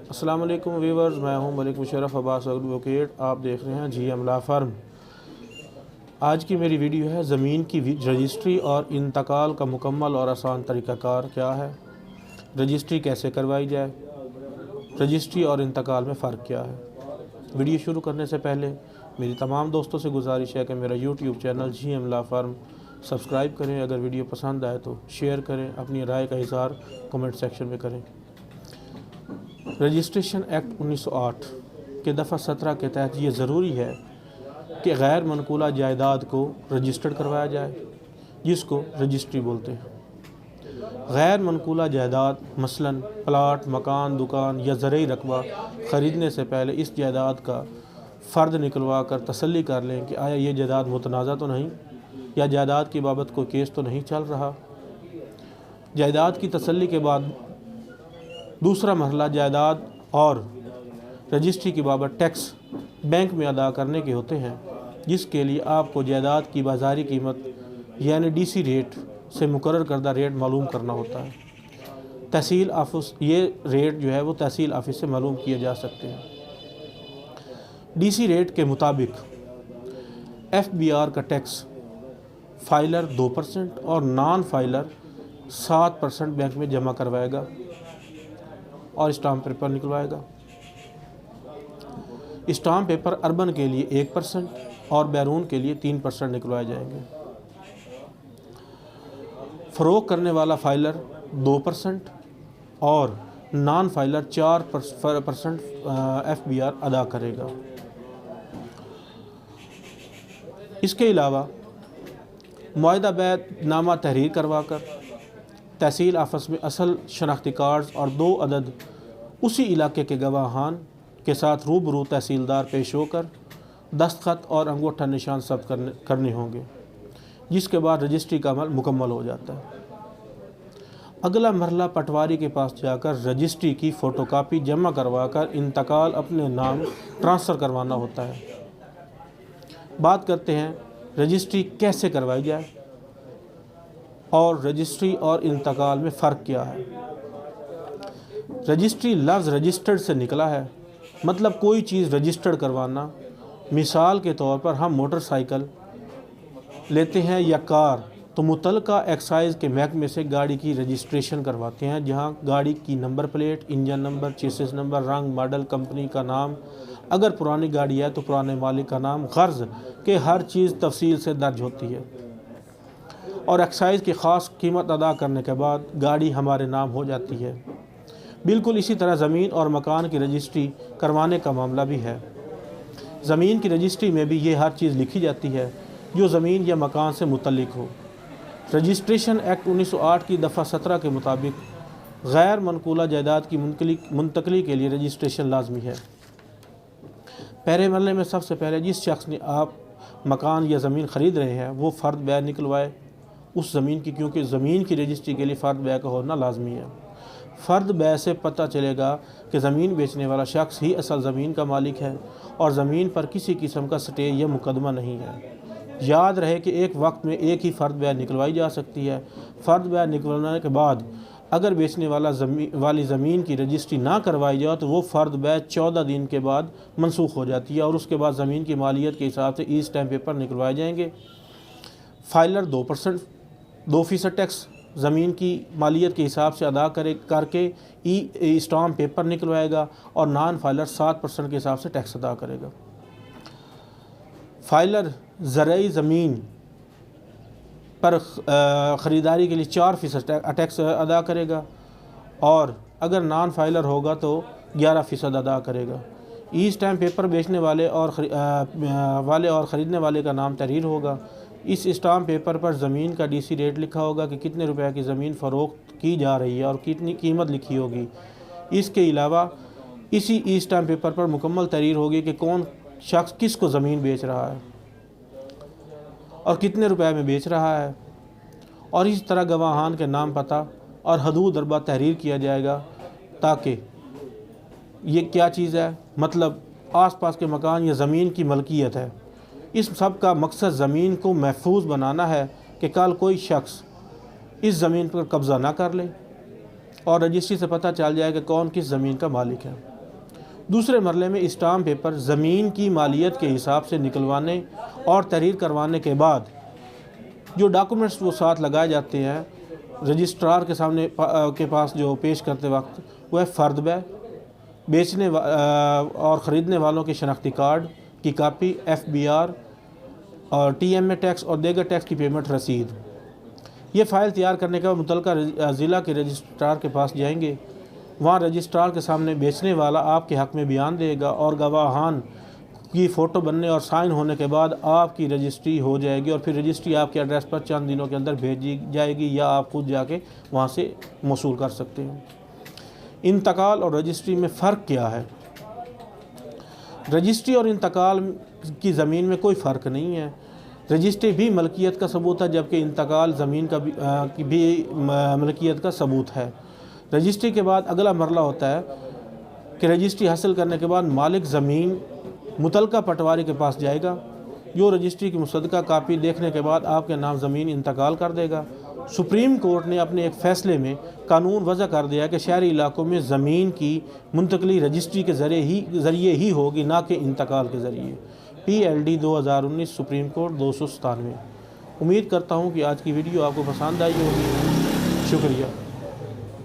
अस्सलाम वालेकुम व्यूअर्स, मैं हूं मलिक मुशर्रफ अब्बास एडवोकेट। आप देख रहे हैं GM लॉ फर्म। आज की मेरी वीडियो है ज़मीन की रजिस्ट्री और इंतकाल का मुकम्मल और आसान तरीक़ाकार क्या है, रजिस्ट्री कैसे करवाई जाए, रजिस्ट्री और इंतकाल में फ़र्क क्या है। वीडियो शुरू करने से पहले मेरी तमाम दोस्तों से गुजारिश है कि मेरा YouTube channel GM law firm subscribe करें। अगर वीडियो पसंद आए तो शेयर करें, अपनी राय का इज़हार कमेंट सेक्शन में करें। रजिस्ट्रेशन एक्ट 1908 के दफ़ा 17 के तहत ये ज़रूरी है कि गैर मनकूला जायदाद को रजिस्टर्ड करवाया जाए, जिसको रजिस्ट्री बोलते हैं। गैर मनकूला जायदाद मसलन प्लाट, मकान, दुकान या ज़रई रकबा ख़रीदने से पहले इस जायदाद का फ़र्द निकलवा कर तसल्ली कर लें कि आया ये जायदाद मुतनाज़ा तो नहीं या जायदाद की बाबत कोई केस तो नहीं चल रहा। जायदाद की तसल्ली के बाद दूसरा मरहला जायदाद और रजिस्ट्री की बाबत टैक्स बैंक में अदा करने के होते हैं, जिसके लिए आपको जायदाद की बाज़ारी कीमत यानी DC रेट से मुकर्रर करदा रेट मालूम करना होता है। तहसील ऑफिस ये रेट जो है वो तहसील ऑफिस से मालूम किए जा सकते हैं। DC रेट के मुताबिक FBR का टैक्स फाइलर 2% और नॉन फाइलर 7% बैंक में जमा करवाएगा और स्टाम्प पेपर निकलवाएगा। स्टाम्प पेपर अर्बन के लिए 1% और बैरून के लिए 3% निकलवाए जाएंगे। फ़रोख्त करने वाला फाइलर 2% और नॉन फाइलर 4% FBR अदा करेगा। इसके अलावा मुआहदा बैनामा तहरीर करवाकर तहसील ऑफिस में असल शनाख्ती कार्ड्स और 2 अदद उसी इलाके के गवाहान के साथ रूबरू तहसीलदार पेश होकर दस्तखत और अंगूठा निशान सब्त करने होंगे, जिसके बाद रजिस्ट्री का अमल मुकम्मल हो जाता है। अगला मरहला पटवारी के पास जाकर रजिस्ट्री की फ़ोटोकॉपी जमा करवाकर इंतकाल अपने नाम ट्रांसफ़र करवाना होता है। बात करते हैं रजिस्ट्री कैसे करवाई जाए और रजिस्ट्री और इंतकाल में फ़र्क क्या है। रजिस्ट्री लफ्ज़ रजिस्टर्ड से निकला है, मतलब कोई चीज़ रजिस्टर्ड करवाना। मिसाल के तौर पर हम मोटरसाइकिल लेते हैं या कार, तो मुतल्लिका एक्साइज़ के महकमे से गाड़ी की रजिस्ट्रेशन करवाते हैं, जहां गाड़ी की number plate, engine number, chassis number, रंग, मॉडल, कंपनी का नाम, अगर पुरानी गाड़ी है तो पुराने मालिक का नाम, गर्ज़ के हर चीज़ तफसील से दर्ज होती है और एक्साइज़ की ख़ास कीमत अदा करने के बाद गाड़ी हमारे नाम हो जाती है। बिल्कुल इसी तरह ज़मीन और मकान की रजिस्ट्री करवाने का मामला भी है। ज़मीन की रजिस्ट्री में भी ये हर चीज़ लिखी जाती है जो ज़मीन या मकान से मुतल्लिक हो। रजिस्ट्रेशन एक्ट 1908 की दफ़ा 17 के मुताबिक गैर मनकूला जायदाद की मुंतकली के लिए रजिस्ट्रेशन लाजमी है। पहले मरहले में सबसे पहले जिस शख्स ने आप मकान या ज़मीन ख़रीद रहे हैं वो फ़र्द बै निकलवाए उस ज़मीन की, क्योंकि ज़मीन की रजिस्ट्री के लिए फ़र्द बै का होना लाजमी है। फ़र्द बै से पता चलेगा कि ज़मीन बेचने वाला शख्स ही असल ज़मीन का मालिक है और ज़मीन पर किसी किस्म का स्टे या मुकदमा नहीं है। याद रहे कि एक वक्त में एक ही फ़र्द बै निकलवाई जा सकती है। फ़र्द बै निकलवाने के बाद अगर बेचने वाली ज़मीन की रजिस्ट्री ना करवाई जाए तो वो फ़र्द बै 14 दिन के बाद मनसूख हो जाती है और उसके बाद ज़मीन की मालियत के हिसाब से स्टैम्प पेपर निकलवाए जाएंगे। फाइलर 2% टैक्स ज़मीन की मालियत के हिसाब से अदा करके स्टाम्प पेपर निकलवाएगा और नॉन फाइलर 7% के हिसाब से टैक्स अदा करेगा। फाइलर ज़रई ज़मीन पर ख़रीदारी के लिए 4% टैक्स अदा करेगा और अगर नॉन फाइलर होगा तो 11% अदा करेगा। स्टैम्प पेपर बेचने वाले और ख़रीदने वाले का नाम तहरीर होगा। इस स्टाम्प पेपर पर ज़मीन का DC रेट लिखा होगा कि कितने रुपए की ज़मीन फ़रोख्त की जा रही है और कितनी कीमत लिखी होगी। इसके अलावा इसी स्टाम्प पेपर पर मुकम्मल तहरीर होगी कि कौन शख्स किस को ज़मीन बेच रहा है और कितने रुपए में बेच रहा है, और इस तरह गवाहान के नाम, पता और हदूद अरबा तहरीर किया जाएगा ताकि ये क्या चीज़ है, मतलब आसपास के मकान या ज़मीन की मलकियत है। इस सब का मकसद ज़मीन को महफूज बनाना है कि कल कोई शख्स इस ज़मीन पर कब्ज़ा ना कर ले और रजिस्ट्री से पता चल जाए कि कौन किस ज़मीन का मालिक है। दूसरे मरले में स्टाम्प पेपर ज़मीन की मालियत के हिसाब से निकलवाने और तहरीर करवाने के बाद जो डॉक्यूमेंट्स वो साथ लगाए जाते हैं रजिस्ट्रार के सामने के पास जो पेश करते वक्त, वह फ़र्द बै, बेचने और ख़रीदने वालों के शनाख्ती कार्ड की कापी, FBR और TMA टैक्स और दीगर टैक्स की पेमेंट रसीद। ये फ़ाइल तैयार करने के बाद मुतल्लिका ज़िला के रजिस्ट्रार के पास जाएंगे। वहाँ रजिस्ट्रार के सामने बेचने वाला आपके हक़ में बयान देगा और गवाहान की फ़ोटो बनने और साइन होने के बाद आपकी रजिस्ट्री हो जाएगी और फिर रजिस्ट्री आपके एड्रेस पर चंद दिनों के अंदर भेजी जाएगी या आप खुद जाके वहाँ से मौसूल कर सकते हैं। इंतकाल और रजिस्ट्री में फ़र्क क्या है? रजिस्ट्री और इंतकाल की ज़मीन में कोई फ़र्क नहीं है। रजिस्ट्री भी मलकियत का सबूत है, जबकि इंतकाल ज़मीन का भी मलकियत का सबूत है। रजिस्ट्री के बाद अगला मरला होता है कि रजिस्ट्री हासिल करने के बाद मालिक ज़मीन मुतल्लिका पटवारी के पास जाएगा, जो रजिस्ट्री की मुसद्दका कापी देखने के बाद आपके नाम ज़मीन इंतकाल कर देगा। सुप्रीम कोर्ट ने अपने एक फ़ैसले में कानून वज़ा कर दिया कि शहरी इलाकों में ज़मीन की मुंतकली रजिस्ट्री के ज़रिए ही होगी, ना कि इंतकाल के ज़रिए। PLD 2019 supreme court 297। उम्मीद करता हूँ कि आज की वीडियो आपको पसंद आई होगी। शुक्रिया।